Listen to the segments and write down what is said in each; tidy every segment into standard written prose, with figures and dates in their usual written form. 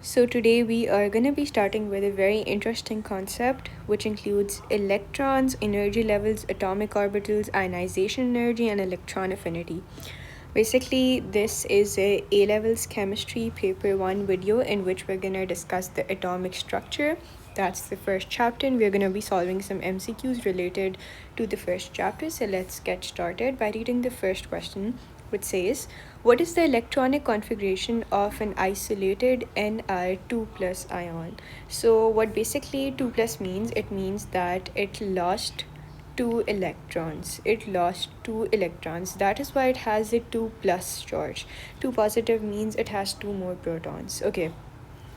So, today we are going to be starting with a very interesting concept which includes electrons, energy levels, atomic orbitals, ionization energy, and electron affinity. Basically, this is A levels chemistry paper 1 video in which we're going to discuss the atomic structure. That's the first chapter, and we're going to be solving some MCQs related to the first chapter. So, let's get started by reading the first question, which says, what is the electronic configuration of an isolated Ni2 plus ion? So what basically 2 plus means, it means that it lost two electrons. That is why it has a 2 plus charge. 2 positive means it has 2 more protons. Okay,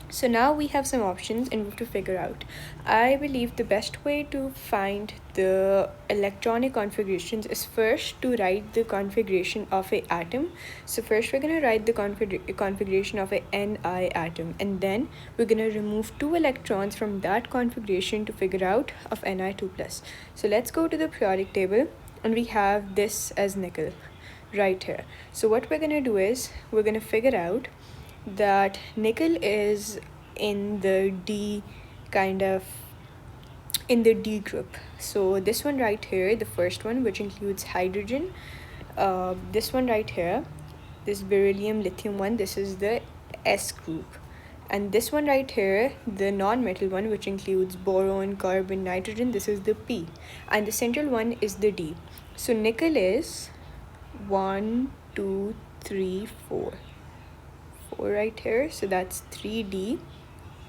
so now we have some options and we have to figure out. I believe the best way to find the electronic configurations is first to write the configuration of a atom. So first we're going to write the configuration of a Ni atom, and then we're going to remove 2 electrons from that configuration to figure out of Ni2 plus. So let's go to the periodic table, and we have this as nickel right here. So what we're going to do is we're going to figure out that nickel is in the D kind of in the D group. So this one right here, the first one, which includes hydrogen, this one right here, this beryllium lithium one, this is the S group. And this one right here, the non-metal one, which includes boron, carbon, nitrogen, this is the P. And the central one is the D. So nickel is 1, 2, 3, 4 right here, so that's 3D.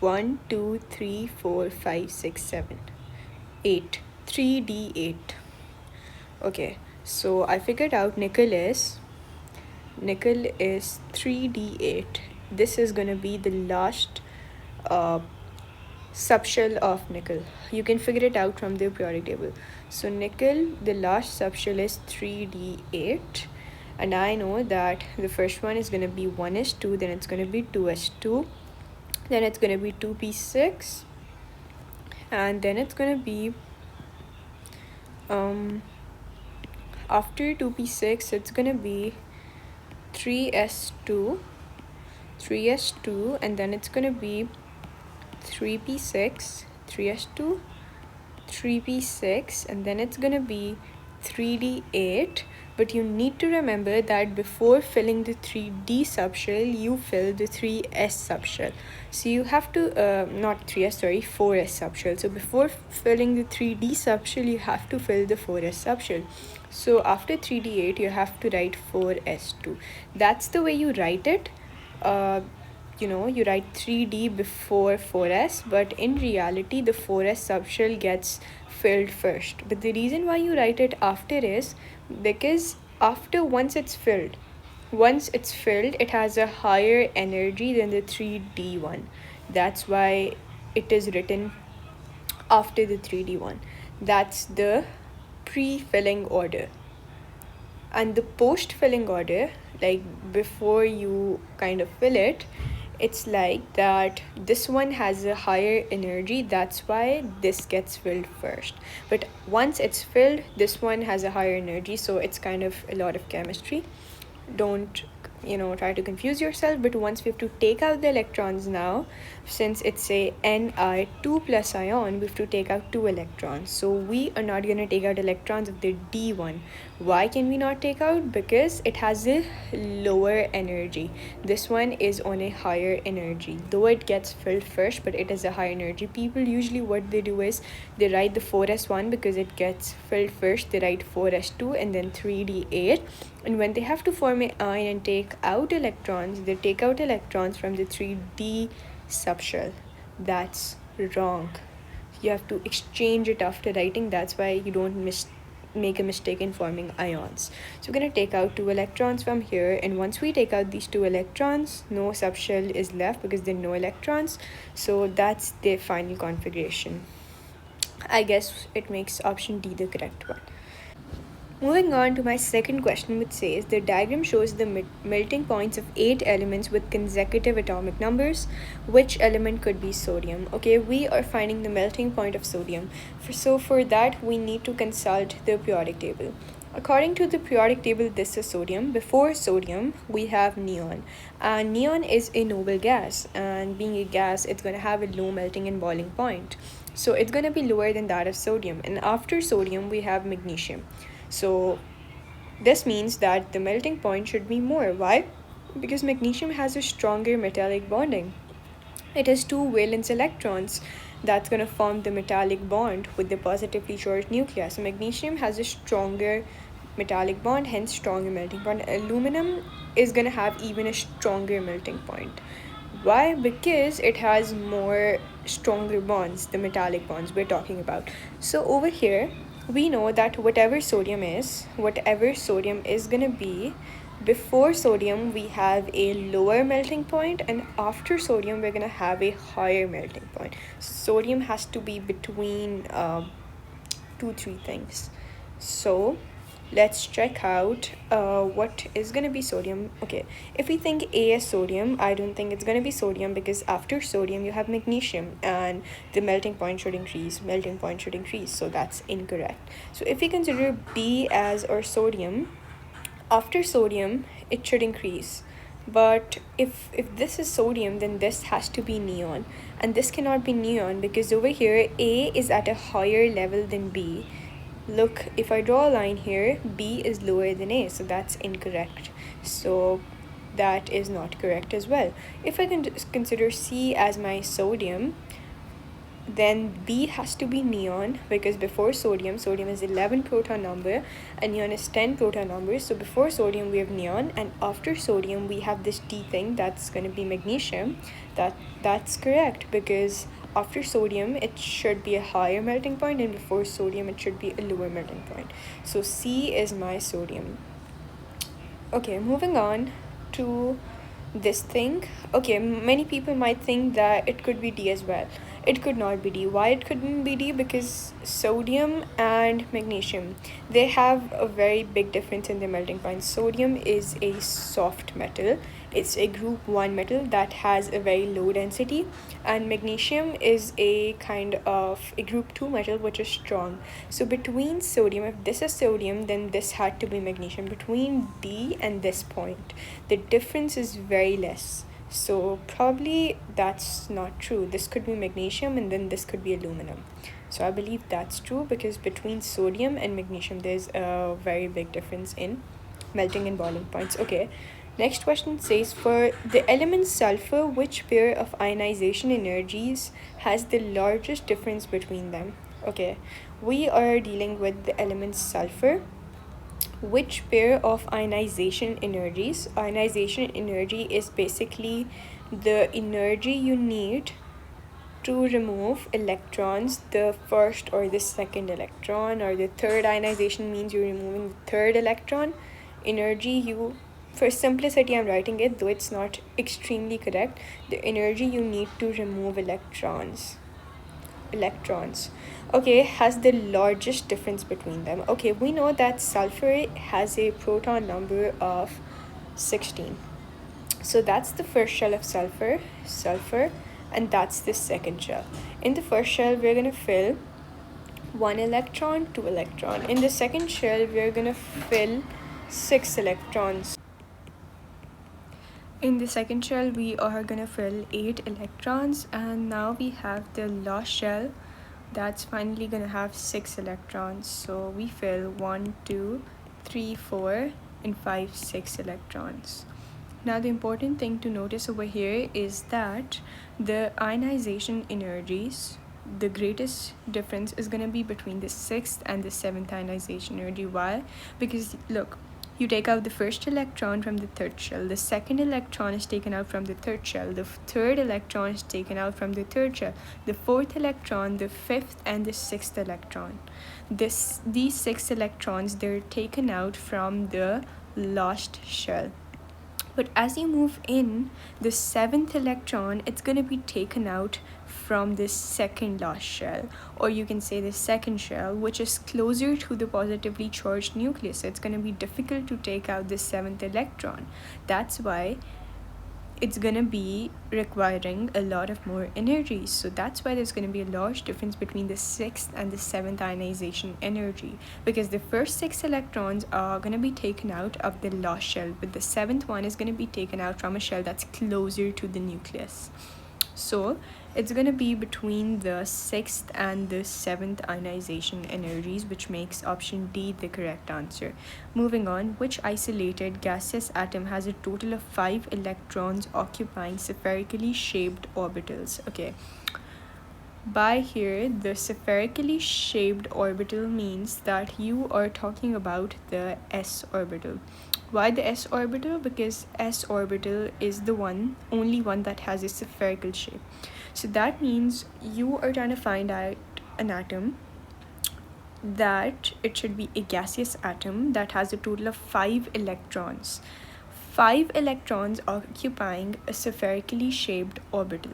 1, 2, 3, 4, 5, 6, 7, 8. 3D8. Okay, so I figured out nickel is 3D8. This is gonna be the last subshell of nickel. You can figure it out from the periodic table. So nickel, the last subshell is 3D8. And I know that the first one is going to be 1s2, then it's going to be 2s2, then it's going to be 2p6, and then it's going to be after 2p6 it's going to be 3s2, and then it's going to be 3p6, 3s2, 3p6, and then it's going to be 3d8. But you need to remember that before filling the 3D subshell, you fill the 3S subshell. So you have to, 4S subshell. So before filling the 3D subshell, you have to fill the 4S subshell. So after 3D8, you have to write 4S2. That's the way you write it. You write 3D before 4S, but in reality, the 4S subshell gets filled first. But the reason why you write it after is because once it's filled, it has a higher energy than the 3D one. That's why it is written after the 3D one. That's the pre-filling order. And the post-filling order, like before you kind of fill it, it's like that this one has a higher energy, that's why this gets filled first. But once it's filled, this one has a higher energy, so it's kind of a lot of chemistry. Don't try to confuse yourself. But once we have to take out the electrons now, since it's a Ni2 plus ion, we have to take out 2 electrons. So we are not going to take out electrons of the D one. Why can we not take out? Because it has a lower energy. This one is on a higher energy, though it gets filled first, but it is a higher energy. People usually what they do is they write the 4s1 because it gets filled first, they write 4s2 and then 3d8. And when they have to form an ion and take out electrons, they take out electrons from the 3D subshell. That's wrong. You have to exchange it after writing. That's why you don't make a mistake in forming ions. So we're going to take out 2 electrons from here, and once we take out these 2 electrons, no subshell is left because there are no electrons. So that's the final configuration. I guess it makes option D the correct one. Moving on to my second question, which says the diagram shows the melting points of 8 elements with consecutive atomic numbers. Which element could be sodium? Okay, we are finding the melting point of sodium. For that, we need to consult the periodic table. According to the periodic table, this is sodium. Before sodium, we have neon. And neon is a noble gas. And being a gas, it's going to have a low melting and boiling point. So it's going to be lower than that of sodium. And after sodium, we have magnesium. So this means that the melting point should be more. Why? Because magnesium has a stronger metallic bonding. It has two valence electrons that's going to form the metallic bond with the positively charged nucleus. So magnesium has a stronger metallic bond, hence stronger melting point. Aluminum is going to have even a stronger melting point. Why? Because it has more stronger bonds, the metallic bonds we're talking about. So over here, we know that whatever sodium is going to be, before sodium we have a lower melting point, and after sodium we're going to have a higher melting point. Sodium has to be between three things. So let's check out what is going to be sodium. Okay, if we think A is sodium, I don't think it's going to be sodium, because after sodium you have magnesium and the melting point should increase, so that's incorrect. So if we consider B as our sodium, after sodium it should increase. But if this is sodium, then this has to be neon, and this cannot be neon because over here A is at a higher level than B. Look, if I draw a line here, B is lower than A, so that's incorrect. So that is not correct as well. If I can consider C as my sodium, then B has to be neon, because before sodium is 11 proton number and neon is 10 proton number. So before sodium we have neon, and after sodium we have this D thing that's going to be magnesium. That's correct, because after sodium it should be a higher melting point, and before sodium it should be a lower melting point. So C is my sodium. Okay, moving on to this thing. Okay, many people might think that it could be D as well. It could not be D. Why it couldn't be D? Because sodium and magnesium, they have a very big difference in their melting point. Sodium is a soft metal. It's a group 1 metal that has a very low density, and magnesium is a kind of a group 2 metal which is strong. So between sodium, if this is sodium, then this had to be magnesium. Between D and this point, the difference is very less. So probably that's not true. This could be magnesium and then this could be aluminum. So I believe that's true, because between sodium and magnesium there's a very big difference in melting and boiling points. Okay, next question says, for the element sulfur, which pair of ionization energies has the largest difference between them? Okay, we are dealing with the element sulfur. Which pair of ionization energies? Ionization energy is basically the energy you need to remove electrons, the first or the second electron, or the third ionization means you're removing the third electron. Energy you, for simplicity I'm writing it, though it's not extremely correct, the energy you need to remove electrons, okay, has the largest difference between them. Okay, we know that sulfur has a proton number of 16. So that's the first shell of sulfur, and that's the second shell. In the first shell we're going to fill 1 electron, 2 electron. In the second shell we're going to fill 6 electrons. In the second shell we are going to fill 8 electrons, and now we have the last shell that's finally going to have 6 electrons. So we fill 1, 2, 3, 4 and 5, 6 electrons. Now the important thing to notice over here is that the ionization energies, the greatest difference is going to be between the 6th and the 7th ionization energy. Why? Because look, you take out the first electron from the third shell, the second electron is taken out from the third shell, the third electron is taken out from the third shell, the fourth electron, the fifth and the sixth electron. These 6 electrons, they're taken out from the last shell. But as you move in, the 7th electron, it's going to be taken out from the second last shell, or you can say the second shell, which is closer to the positively charged nucleus. So it's going to be difficult to take out the 7th electron. That's why it's gonna be requiring a lot of more energy. So that's why there's gonna be a large difference between the sixth and the seventh ionization energy, because the first six electrons are gonna be taken out of the last shell, but the seventh one is gonna be taken out from a shell that's closer to the nucleus. So it's going to be between the sixth and the seventh ionization energies, which makes option D the correct answer. Moving on, which isolated gaseous atom has a total of 5 electrons occupying spherically shaped orbitals? Okay. By here, the spherically shaped orbital means that you are talking about the s orbital. Why the s orbital? Because s orbital is the only one that has a spherical shape. So that means you are trying to find out an atom that it should be a gaseous atom that has a total of 5 electrons. 5 electrons occupying a spherically shaped orbital.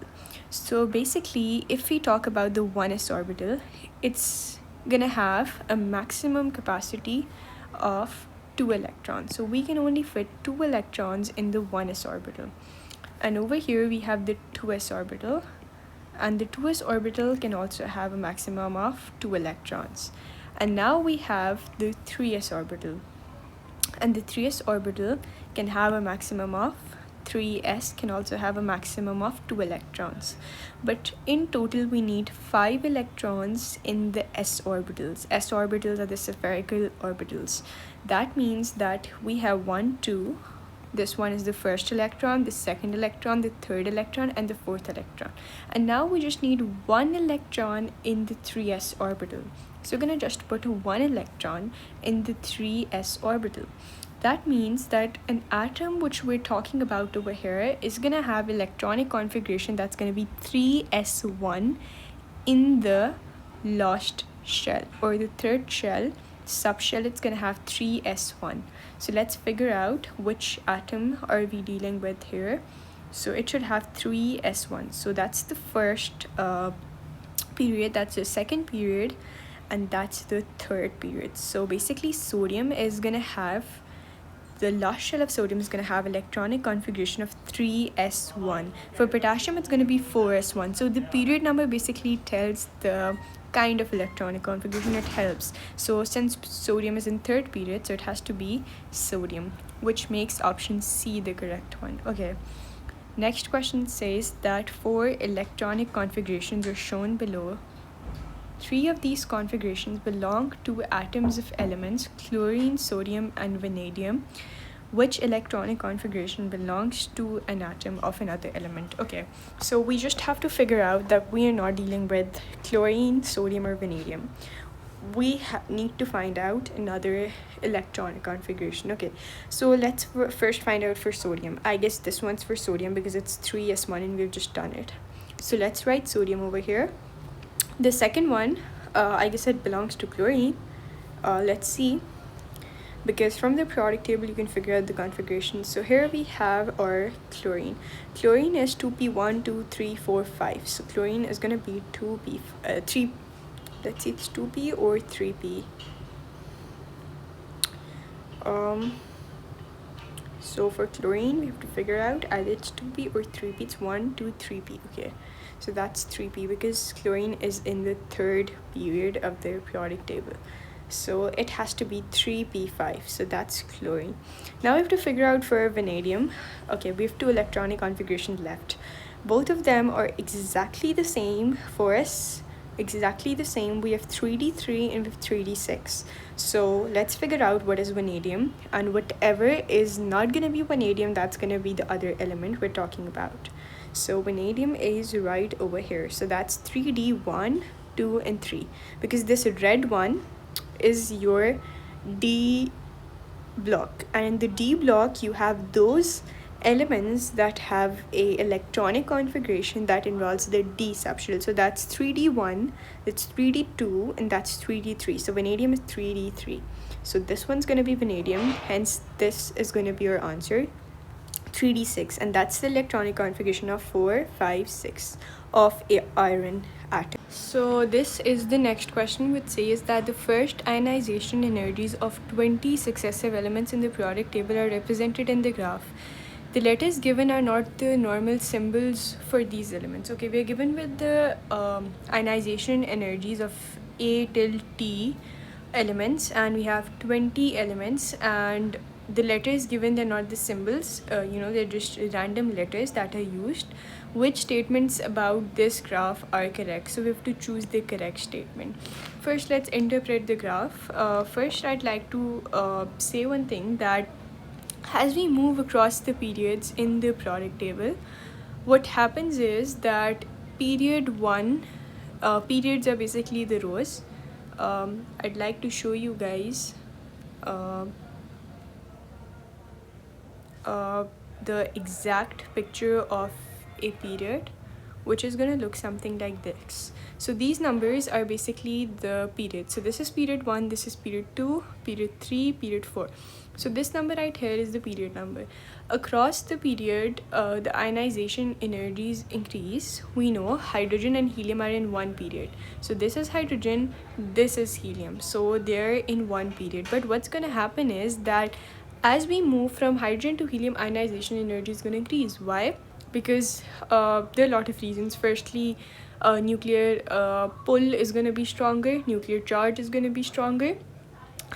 So basically, if we talk about the 1s orbital, it's gonna have a maximum capacity of 2 electrons. So we can only fit 2 electrons in the 1s orbital. And over here we have the 2s orbital, and the 2s orbital can also have a maximum of 2 electrons. And now we have the 3s orbital, and the 3s orbital can have a maximum of 3s, can also have a maximum of 2 electrons. But in total we need 5 electrons in the s orbitals. S orbitals are the spherical orbitals. That means that we have 1, 2, this one is the first electron, the second electron, the third electron, and the fourth electron. And now we just need 1 electron in the 3s orbital. So we're gonna just put 1 electron in the 3s orbital. That means that an atom which we're talking about over here is gonna have electronic configuration that's gonna be 3s1 in the last shell, or the third shell, subshell, it's gonna have 3s1. So let's figure out which atom are we dealing with here. So it should have 3s1. So that's the first period, that's the second period, and that's the third period. So basically sodium is gonna have, the last shell of sodium is going to have electronic configuration of 3s1. For potassium it's going to be 4s1. So the period number basically tells the kind of electronic configuration it helps. So since sodium is in third period, so it has to be sodium, which makes option C the correct one. Okay, next question says that 4 electronic configurations are shown below. 3 of these configurations belong to atoms of elements chlorine, sodium, and vanadium. Which electronic configuration belongs to an atom of another element? Okay, so we just have to figure out that we are not dealing with chlorine, sodium, or vanadium. We need to find out another electronic configuration. Okay, so let's first find out for sodium. I guess this one's for sodium because it's 3s1 and we've just done it. So let's write sodium over here. The second one, I guess it belongs to chlorine. Let's see, because from the periodic table you can figure out the configuration. So here we have our chlorine. Chlorine is 2p1, 2, 3, 4, 5. So chlorine is going to be 2p, 3, let's see, it's 2p or 3p. So for chlorine we have to figure out either it's 2p or 3p. It's 1, 2, 3p. Okay, so that's 3p because chlorine is in the third period of the periodic table. So it has to be 3p5. So that's chlorine. Now we have to figure out for vanadium. Okay, we have 2 electronic configurations left. Both of them are exactly the same for us. Exactly the same. We have 3d3 and we have 3d6. So let's figure out what is vanadium, and whatever is not going to be vanadium, that's going to be the other element we're talking about. So vanadium is right over here. So that's 3d1, 2, and 3, because this red one is your D block, and in the D block you have those elements that have a electronic configuration that involves the D subshell. So that's 3d1, that's 3d2, and that's 3d3. So vanadium is 3d3. So this one's going to be vanadium, hence this is going to be your answer, 3d6, and that's the electronic configuration of 4, 5, 6 of a iron atom. So this is the next question, which says that the first ionization energies of 20 successive elements in the periodic table are represented in the graph. the letters given are not the normal symbols for these elements. Okay, we are given with the ionization energies of A till T elements, and we have 20 elements, and the letters given, they're not the symbols, they're just random letters that are used. Which statements about this graph are correct? So we have to choose the correct statement. First, let's interpret the graph. First, I'd like to say one thing, that as we move across the periods in the product table, what happens is that period 1, periods are basically the rows. I'd like to show you guys uh, the exact picture of a period, which is going to look something like this. So these numbers are basically the period. So this is period 1, this is period 2, period 3, period 4. So this number right here is the period number. Across the period, the ionization energies increase. We know hydrogen and helium are in one period. So this is hydrogen, this is helium. So they're in one period. But what's going to happen is that as we move from hydrogen to helium, ionization energy is going to increase. Why? Because there are a lot of reasons. Firstly, nuclear pull is going to be stronger, nuclear charge is going to be stronger,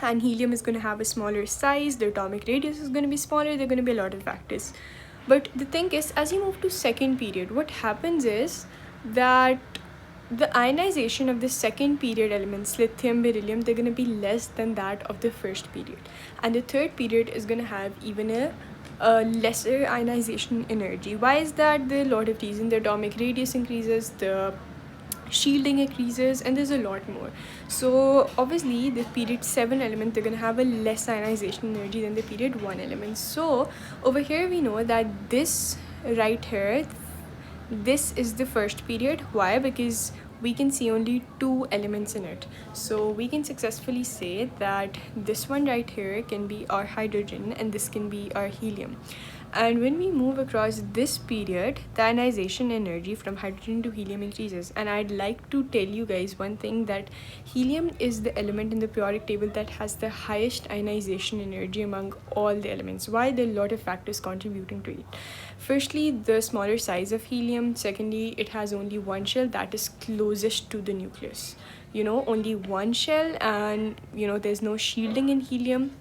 and helium is going to have a smaller size, the atomic radius is going to be smaller, there are going to be a lot of factors. But the thing is, as you move to second period, what happens is that the ionization of the second period elements, lithium, beryllium, they're going to be less than that of the first period. And the third period is going to have even a lesser ionization energy. Why is that? There are a lot of reasons. The atomic radius increases, the shielding increases, and there's a lot more. So obviously the period 7 element, they're going to have a less ionization energy than the period 1 element. So over here we know that this right here, this is the first period. Why? Because we can see only 2 elements in it. So we can successfully say that this one right here can be our hydrogen and this can be our helium. And when we move across this period, the ionization energy from hydrogen to helium increases. And I'd like to tell you guys one thing, that helium is the element in the periodic table that has the highest ionization energy among all the elements. Why? There are a lot of factors contributing to it. Firstly, the smaller size of helium. Secondly, it has only one shell that is closest to the nucleus. Only one shell, and there's no shielding in helium.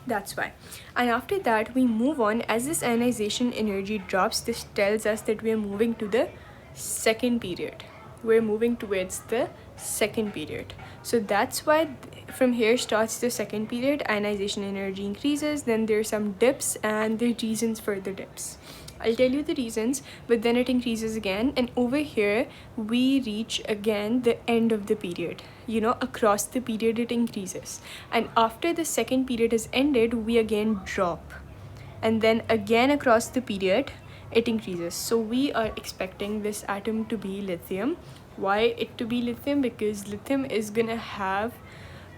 That's why. And after that, we move on. As this ionization energy drops, this tells us that we are moving to the second period. We're moving towards the second period. So that's why from here starts the second period. Ionization energy increases, then there's some dips, and the reasons for the dips. I'll tell you the reasons, but then it increases again, and over here we reach again the end of the period. Across the period it increases, and after the second period is ended, we again drop, and then again across the period it increases. So we are expecting this atom to be lithium. Why it to be lithium? Because lithium is gonna have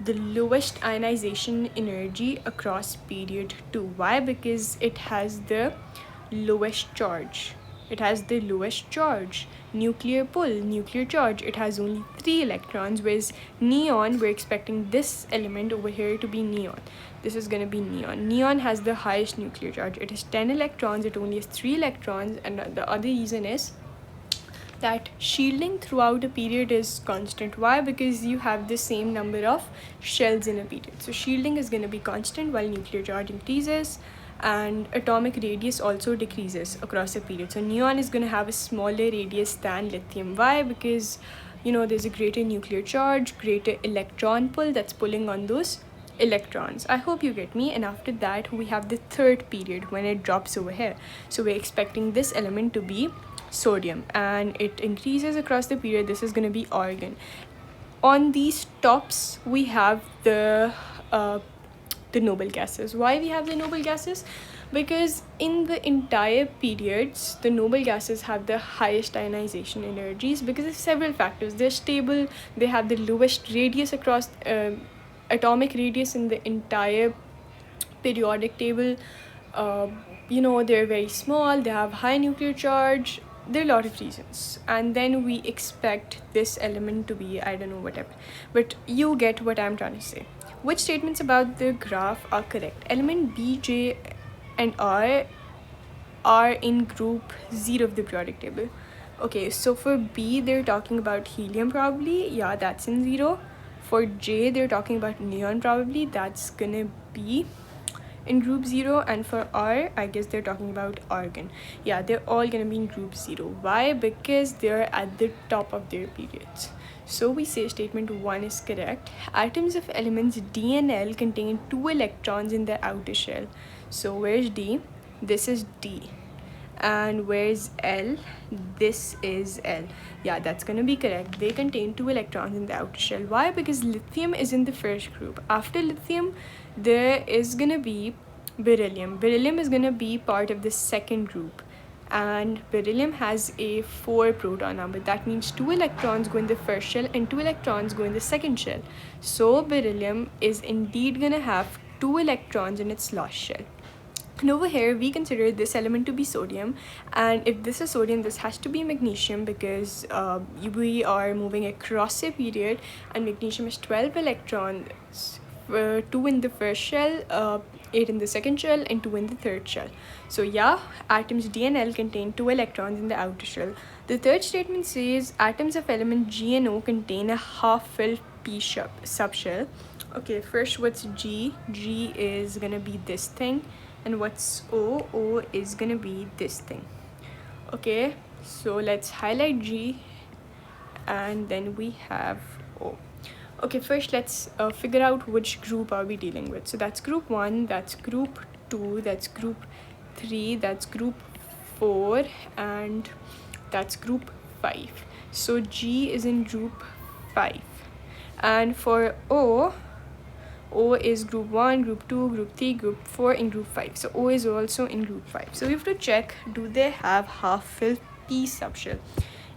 the lowest ionization energy across period 2. Why? Because it has the lowest charge. It has the lowest charge. Nuclear pull, nuclear charge, it has only 3 electrons, whereas neon, we're expecting this element over here to be neon. This is going to be neon. Neon has the highest nuclear charge. It has 10 electrons, it only has 3 electrons, and the other reason is that shielding throughout a period is constant. Why? Because you have the same number of shells in a period. So shielding is going to be constant while nuclear charge increases, and atomic radius also decreases across a period. So neon is going to have a smaller radius than lithium. Why? Because there's a greater nuclear charge, greater electron pull that's pulling on those electrons. I hope you get me. And after that, we have the third period when it drops over here. So we're expecting this element to be sodium, and it increases across the period. This is going to be argon. On these tops, we have the noble gases. Why we have the noble gases? Because in the entire periods, the noble gases have the highest ionization energies because of several factors. They're stable, they have the lowest radius across atomic radius in the entire periodic table. They're very small, they have high nuclear charge. There are a lot of reasons, and then we expect this element to be, I don't know, whatever, but you get what I'm trying to say. Which statements about the graph are correct? Element B, J, and R are in group 0 of the periodic table. Okay, so for B, they're talking about helium probably. Yeah, that's in 0. For J, they're talking about neon probably. That's gonna be in group 0. And for R, I guess they're talking about argon. Yeah, they're all gonna be in group 0. Why? Because they're at the top of their periods. So we say statement 1 is correct. Atoms of elements D and L contain 2 electrons in their outer shell. So where's D? This is D. And where's L? This is L. Yeah, that's gonna be correct. They contain 2 electrons in the outer shell. Why? Because lithium is in the first group. After lithium, there is gonna be beryllium. Beryllium is gonna be part of the second group, and beryllium has a 4 proton number. That means 2 electrons go in the first shell and 2 electrons go in the second shell. So beryllium is indeed gonna have 2 electrons in its last shell. And over here, we consider this element to be sodium, and if this is sodium, this has to be magnesium, because we are moving across a period, and magnesium has 12 electrons, 2 in the first shell, 8 in the second shell, and 2 in the third shell. So yeah, atoms D and L contain 2 electrons in the outer shell. The third statement says atoms of element G and O contain a half-filled p subshell. Okay, first, what's G? G is gonna be this thing. And what's O? O is gonna be this thing. Okay, so let's highlight G, and then we have O. Okay, first let's figure out which group are we dealing with. So that's group 1, that's group 2, that's group 3, that's group 4, and that's group 5. So G is in group 5. And for O is group 1, group 2, group 3, group 4, and group 5. So O is also in group 5. So we have to check, do they have half-filled p subshell?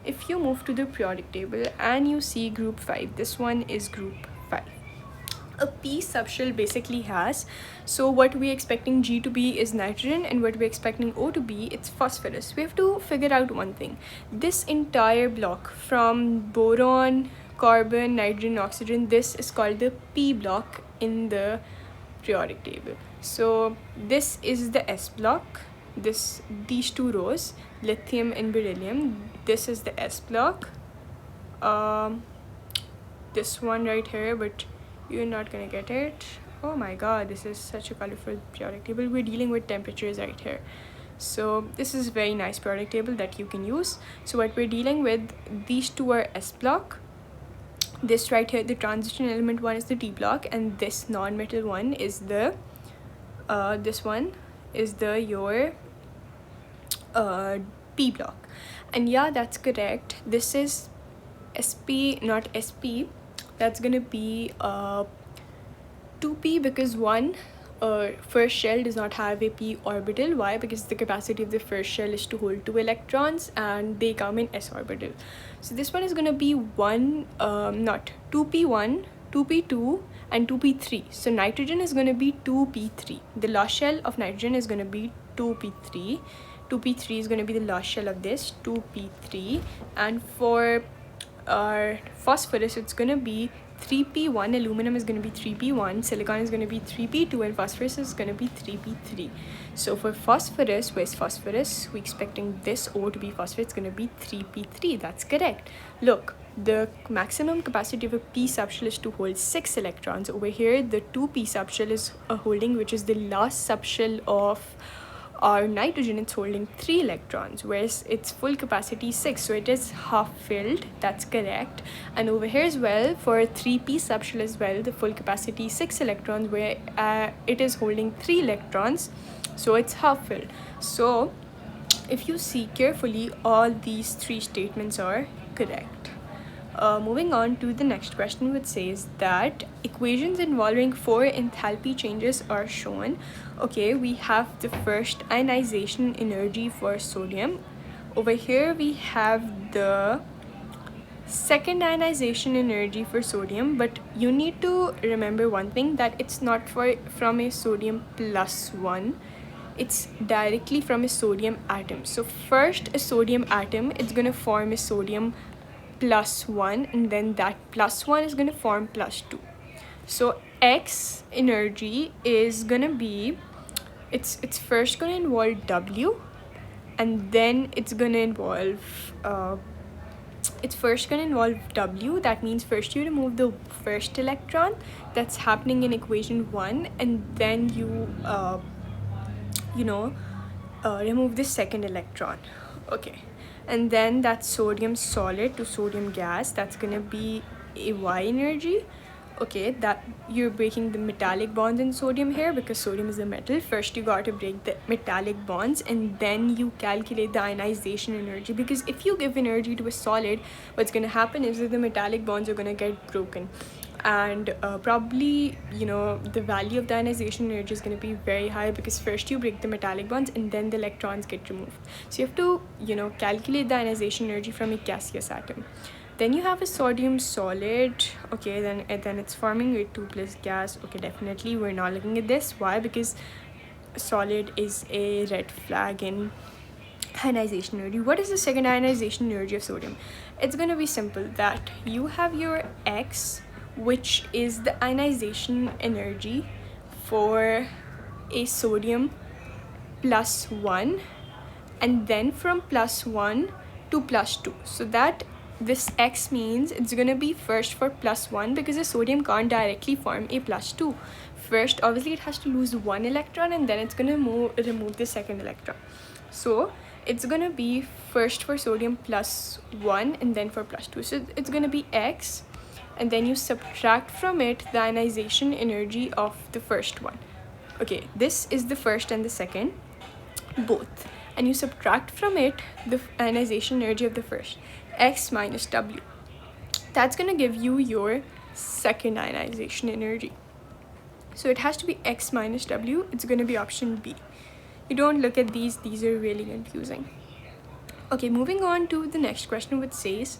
If you move to the periodic table and you see group 5, this one is group 5. A p subshell basically has, so what we're expecting G to be is nitrogen, and what we're expecting O to be, it's phosphorus. We have to figure out one thing. This entire block from boron, carbon, nitrogen, oxygen, this is called the p block in the periodic table. So this is the S block, these 2 rows, lithium and beryllium. This is the S block, this one right here, but you're not gonna get it. Oh my god, this is such a colorful periodic table. We're dealing with temperatures right here. So this is a very nice periodic table that you can use. So what we're dealing with, these 2 are S block. This right here, the transition element one, is the D block, and this non-metal one is the this one is the your P block. And yeah, that's correct. This is SP, not SP. That's gonna be 2p, because first shell does not have a p orbital. Why? Because the capacity of the first shell is to hold 2 electrons, and they come in s orbital. So this one is going to be 2p1, 2p2, and 2p3. So nitrogen is going to be 2p3. The last shell of nitrogen is going to be 2p3. 2p3 is going to be the last shell of this, 2p3. And for our phosphorus, it's going to be 3p1. Aluminum is going to be 3p1, silicon is going to be 3p2, and phosphorus is going to be 3p3. So for phosphorus, where's phosphorus? We're expecting this O to be phosphorus. It's going to be 3p3. That's correct. Look, the maximum capacity of a p subshell is to hold 6 electrons. Over here, the 2p subshell is holding, which is the last subshell of our nitrogen, it's holding 3 electrons, whereas its full capacity is 6, so it is half filled. That's correct. And over here as well, for 3p subshell as well, the full capacity is 6 electrons, where it is holding 3 electrons, so it's half filled. So if you see carefully, all these 3 statements are correct. Moving on to the next question, which says that equations involving 4 enthalpy changes are shown. Okay, we have the first ionization energy for sodium. Over here we have the second ionization energy for sodium, but you need to remember one thing, that it's not from a sodium plus 1. It's directly from a sodium atom. So first, a sodium atom, it's going to form a sodium plus 1, and then that plus 1 is going to form plus 2. So X energy is going to be, it's first going to involve W, and then it's gonna involve it's first going to involve W. That means first you remove the first electron that's happening in equation 1, and then you know remove the second electron. Okay, and then that sodium solid to sodium gas, that's going to be a Y energy. Okay, that you're breaking the metallic bonds in sodium here because sodium is a metal. First you got to break the metallic bonds, and then you calculate the ionization energy, because if you give energy to a solid, what's going to happen is that the metallic bonds are going to get broken, and probably the value of the ionization energy is going to be very high, because first you break the metallic bonds and then the electrons get removed. So you have to calculate the ionization energy from a gaseous atom. Then you have a sodium solid. Okay, then it's forming with 2 plus gas. Okay, definitely we're not looking at this. Why? Because solid is a red flag in ionization energy. What is the second ionization energy of sodium? It's going to be simple, that you have your X, which is the ionization energy for a sodium plus 1, and then from plus 1 to plus 2. So that this X means it's going to be first for plus 1, because the sodium can't directly form a plus 2. First, obviously, it has to lose 1 electron, and then it's going to remove the second electron. So it's going to be first for sodium plus 1, and then for plus 2. So it's going to be X, and then you subtract from it the ionization energy of the first one. Okay, this is the first and the second, both, and you subtract from it the ionization energy of the first, X minus W. That's going to give you your second ionization energy. So it has to be X minus W. It's going to be option B. You don't look at these are really confusing. Okay, moving on to the next question, which says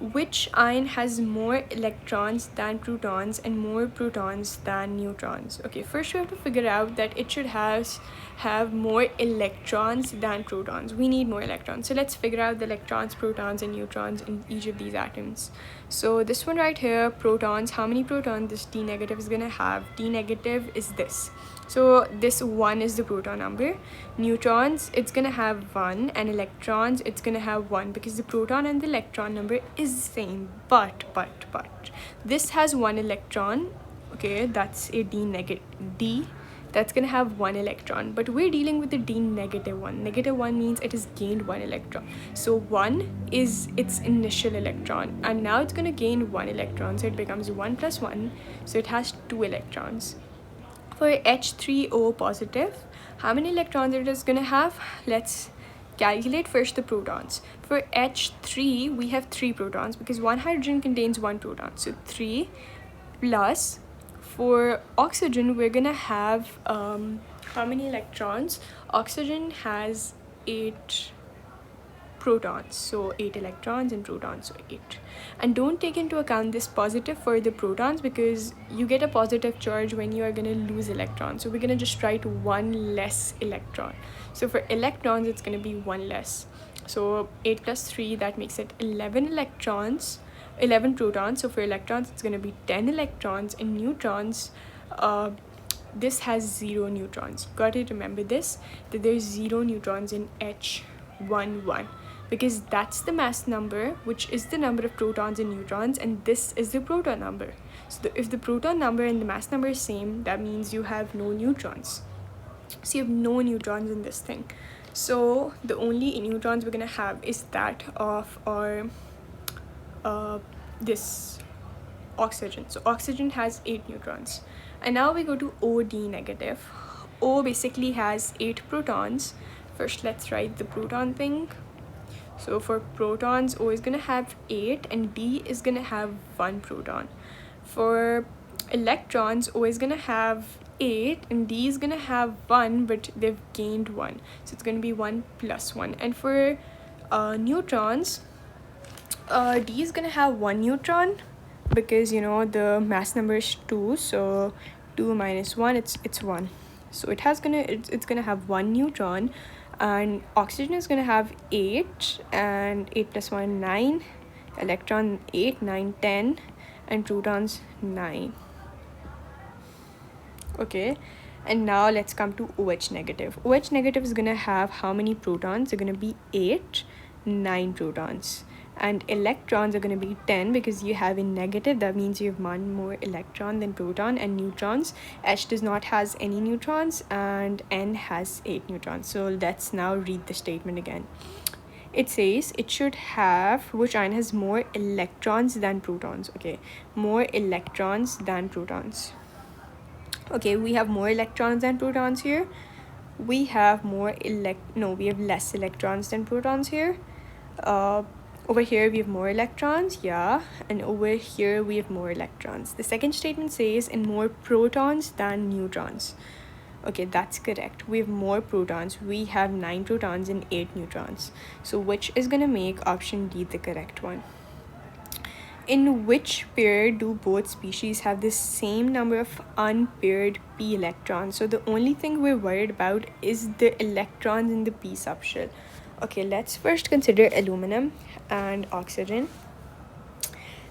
which ion has more electrons than protons and more protons than neutrons? Okay, first we have to figure out that it should have more electrons than protons. We need more electrons. So let's figure out the electrons, protons, and neutrons in each of these atoms. So this one right here, protons, how many protons this D negative is gonna have? D negative is this. So this 1 is the proton number. Neutrons, it's gonna have 1, and electrons, it's gonna have 1, because the proton and the electron number is the same. But this has 1 electron. Okay, that's a D, that's gonna have 1 electron, but we're dealing with the D negative 1. Negative 1 means it has gained 1 electron. So 1 is its initial electron, and now it's gonna gain 1 electron, so it becomes 1 plus 1, so it has 2 electrons. For H3O positive, how many electrons it is going to have? Let's calculate first the protons. For H3, we have 3 protons, because one hydrogen contains 1 proton. So 3 plus, for oxygen, we're going to have how many electrons? Oxygen has 8 protons, so 8 electrons, and protons, so 8. And don't take into account this positive for the protons, because you get a positive charge when you are going to lose electrons. So we're going to just write 1 less electron. So for electrons, it's going to be 1 less. So 8 plus 3, that makes it 11 electrons, 11 protons. So for electrons, it's going to be 10 electrons. And neutrons, this has 0 neutrons. Got to remember this, that there's 0 neutrons in H11, because that's the mass number, which is the number of protons and neutrons, and this is the proton number. So if the proton number and the mass number is same, that means you have no neutrons. So you have no neutrons in this thing. So the only neutrons we're gonna have is that of our this oxygen. So oxygen has 8 neutrons. And now we go to OD negative. O basically has 8 protons. First, let's write the proton thing. So for protons, O is going to have 8, and D is going to have 1 proton. For electrons, O is going to have 8, and D is going to have 1, but they've gained 1. So it's going to be 1 plus 1. And for neutrons, D is going to have 1 neutron, because the mass number is 2, so 2 minus 1, it's 1. So it's gonna have 1 neutron, and oxygen is gonna have 8, and 8 plus 1 9, electron 8, 9, 10, and protons 9. Okay, And now let's come to OH negative. OH negative is going to have how many protons? They're going to be 8, 9 protons. And electrons are going to be 10 because you have a negative. That means you have one more electron than proton. And neutrons, H does not has any neutrons and N has 8 neutrons. So let's now read the statement again. It says it should have, which ion has more electrons than protons? Okay, more electrons than protons. Okay, we have more electrons than protons here. We have we have less electrons than protons here. Over here we have more electrons, yeah, and over here we have more electrons. The second statement says and more protons than neutrons. Okay, that's correct. We have more protons. We have 9 protons and 8 neutrons. So which is gonna make option D the correct one? In which pair do both species have the same number of unpaired p electrons? So the only thing we're worried about is the electrons in the p subshell. Okay, let's first consider aluminum and oxygen.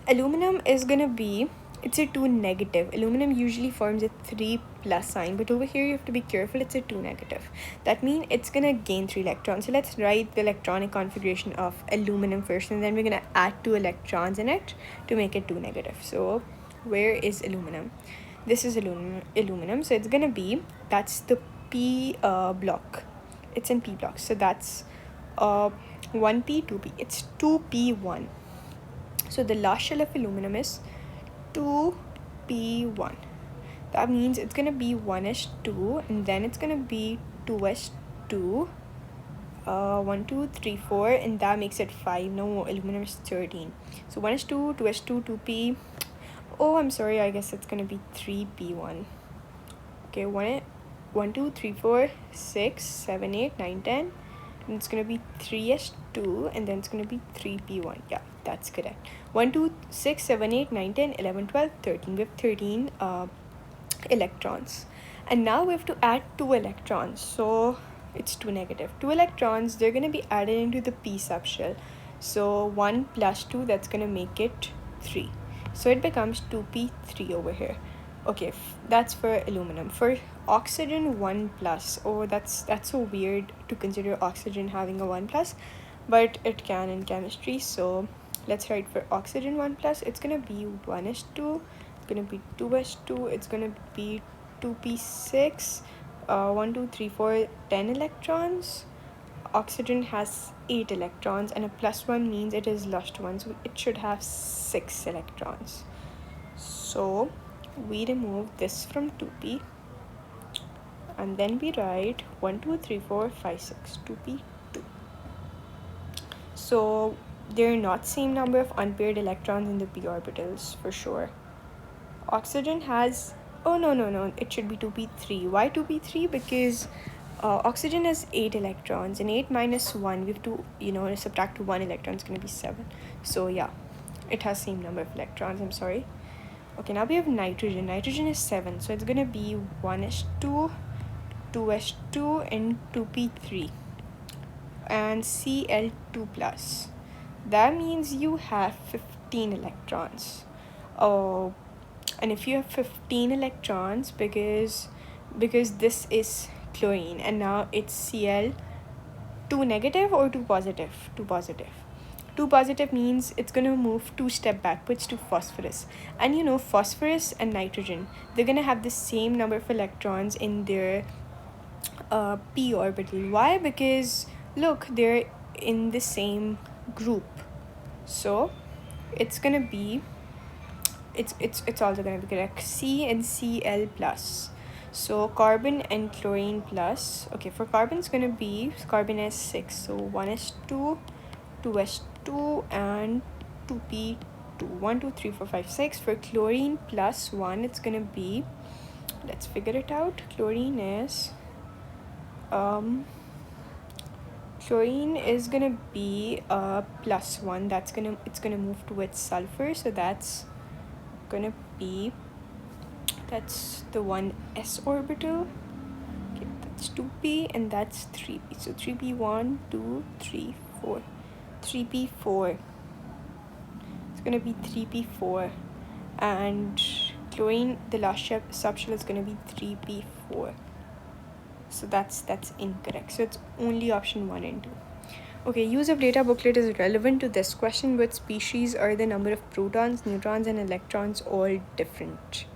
Aluminum is gonna be, it's a 2 negative. Aluminum usually forms a 3 plus sign, but over here you have to be careful, it's a 2 negative. That means it's gonna gain 3 electrons. So let's write the electronic configuration of aluminum first, and then we're gonna add 2 electrons in it to make it 2 negative. So where is aluminum? This is aluminum. So it's gonna be, that's the p block. It's in p block. So that's 1p, 2p. It's 2p1. So the last shell of aluminum is 2p1. That means it's gonna be 1s2, and then it's gonna be 2s2, 1 2 3 4, and that makes it 5. No, aluminum is 13. So 1s2, 2s2, 2p. Oh, I'm sorry, I guess it's gonna be 3p1. Okay, 1 2 3 4 6 7 8 9 10, and it's gonna be 3s2, and then it's gonna be 3p1. Yeah, that's correct. 1 2 6 7 8 9 10 11 12 13. We have 13 electrons, and now we have to add 2 electrons. So it's 2 negative. 2 electrons, they're going to be added into the p subshell. So 1 plus 2, that's going to make it 3. So it becomes 2p3 over here. Okay, that's for aluminum. For oxygen, 1 plus. Oh, that's so weird to consider oxygen having a 1 plus, but it can in chemistry. So let's write for oxygen 1 plus. It's gonna be 1s2, it's gonna be 2s2, it's gonna be 2p6, 1 2 3 4 10 electrons. Oxygen has 8 electrons, and a plus 1 means it is lost 1, so it should have 6 electrons. So we remove this from 2p, and then we write 1 2 3 4 5 6 2p2. So there are not same number of unpaired electrons in the p orbitals for sure. Oxygen has, oh no, it should be 2p3. Why 2p3? Because oxygen has 8 electrons, and 8 minus 1, we have to subtract 1 electron, it's going to be 7. So yeah, it has same number of electrons. I'm sorry. Okay, now we have nitrogen. Nitrogen is 7, so it's going to be 1s2, 2s2, and 2p3, and Cl2 plus. That means you have 15 electrons. Oh, and if you have 15 electrons, because this is chlorine, and now it's Cl2 negative or 2 positive? 2 positive. 2 positive means it's going to move 2 step backwards to phosphorus. And phosphorus and nitrogen, they're going to have the same number of electrons in their p orbital. Why? Because look, they're in the same group. So it's going to be, it's also going to be correct. C and Cl plus. So carbon and chlorine plus. Okay, for carbon it's going to be, carbon has 6, so 1s2, 2s2, and 2p2. 1 2 3 4 5 6. For chlorine plus 1, it's going to be, let's figure it out. Chlorine is chlorine is gonna be plus 1. It's gonna move towards sulfur, so that's gonna be, that's the 1s orbital. Okay, that's 2p, and that's 3p. So 3p 1 2 3 4, 3p4. It's gonna be 3p4, and chlorine, the last subshell, is gonna be 3p4. So that's incorrect. So it's only option 1 and 2. Okay, use of data booklet is relevant to this question. What species are the number of protons, neutrons, and electrons all different?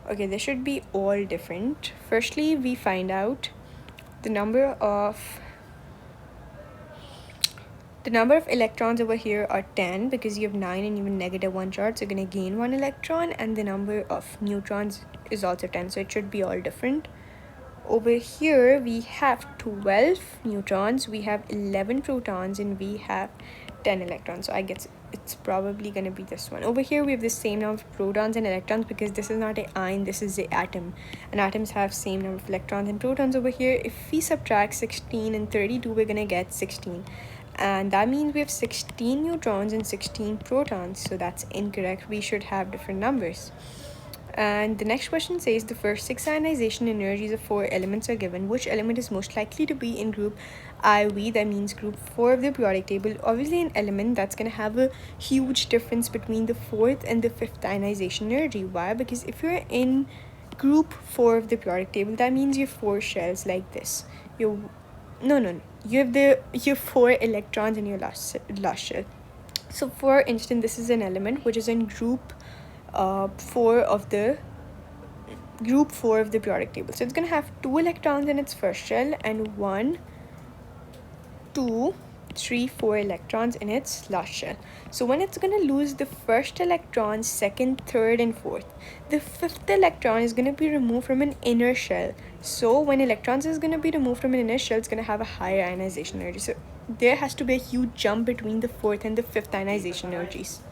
Okay, they should be all different. Firstly, we find out the number of electrons over here are 10 because you have 9 and you have -1 charge, so you're going to gain 1 electron, and the number of neutrons is also 10, so it should be all different. Over here we have 12 neutrons, we have 11 protons, and we have 10 electrons, so I guess it's probably going to be this one. Over here we have the same number of protons and electrons because this is not an ion, this is an atom, and atoms have same number of electrons and protons. Over here, if we subtract 16 and 32, we're going to get 16, and that means we have 16 neutrons and 16 protons, so that's incorrect. We should have different numbers. And the next question says the first 6 ionization energies of 4 elements are given. Which element is most likely to be in group IV, that means group 4 of the periodic table? Obviously an element that's going to have a huge difference between the 4th and the 5th ionization energy. Why? Because if you're in group 4 of the periodic table, that means you have 4 shells like this. You have 4 electrons in your last shell. So for instance, this is an element which is in group 4 of the periodic table, so it's going to have 2 electrons in its first shell and 1 2 3 4 electrons in its last shell. So when it's going to lose the first electron, second, third, and fourth, the 5th electron is going to be removed from an inner shell. So when electrons is going to be removed from an inner shell, it's going to have a higher ionization energy. So there has to be a huge jump between the 4th and the 5th ionization energies.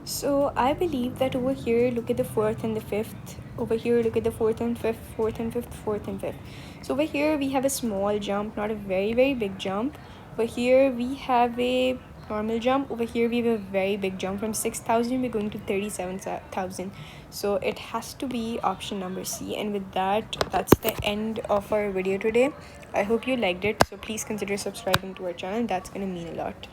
So I believe that over here, look at the 4th and the 5th. Over here, look at the 4th and 5th, 4th and 5th, 4th and 5th. So over here, we have a small jump, not a very, very big jump. Over here, we have a normal jump. Over here, we have a very big jump. From 6,000, we're going to 37,000. So it has to be option number C. And with that, that's the end of our video today. I hope you liked it. So please consider subscribing to our channel. That's going to mean a lot.